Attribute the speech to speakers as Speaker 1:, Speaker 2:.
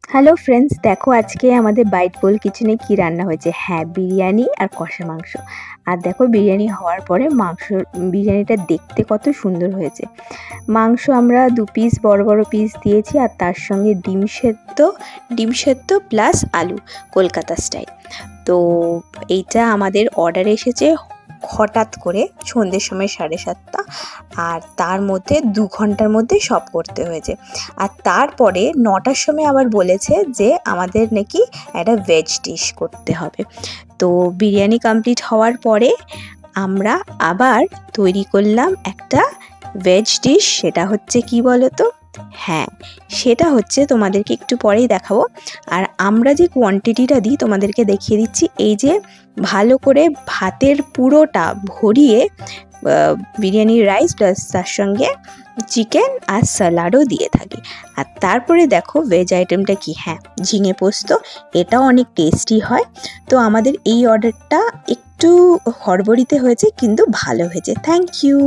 Speaker 1: Hello friends, দেখো আজকে আমাদের বাইট বোল কিচেনে কি রান্না হয়েছে। হ্যাঁ, বিরিয়ানি আর কষা মাংস। আর দেখো বিরিয়ানি হওয়ার পরে বিরিয়ানিটা দেখতে কত সুন্দর হয়েছে। মাংস আমরা 2 পিস বড় বড় পিস দিয়েছি, আর তার সঙ্গে ডিম সেদ্ধ প্লাস আলু, কলকাতা স্টাইল। তো এইটা আমাদের অর্ডার এসেছে হঠাৎ করে সন্ধ্যের সময় 7:30, আর তার মধ্যে 2 ঘন্টার মধ্যে সব করতে হয়েছে। আর তারপরে 9টার সময় আবার বলেছে যে আমাদের নাকি একটা ভেজ ডিশ করতে হবে। তো বিরিয়ানি কমপ্লিট হওয়ার পরে আমরা আবার তৈরি করলাম একটা ভেজ ডিশ। সেটা হচ্ছে কি বলো তো? হ্যাঁ, সেটা হচ্ছে তোমাদেরকে একটু পরেই দেখাবো। আর আমরা যে কোয়ান্টিটিটা দিই তোমাদেরকে দেখিয়ে দিচ্ছি। এই যে ভালো করে ভাতের পুরোটা ভরিয়ে বিরিয়ানির রাইস প্লাস তার সঙ্গে চিকেন আর স্যালাডও দিয়ে থাকি। আর তারপরে দেখো ভেজ আইটেমটা কি, হ্যাঁ, ঝিঙে পোস্ত। এটাও অনেক টেস্টি হয়। তো আমাদের এই অর্ডারটা একটু হড়বড়িতে হয়েছে, কিন্তু ভালো হয়েছে। Thank you.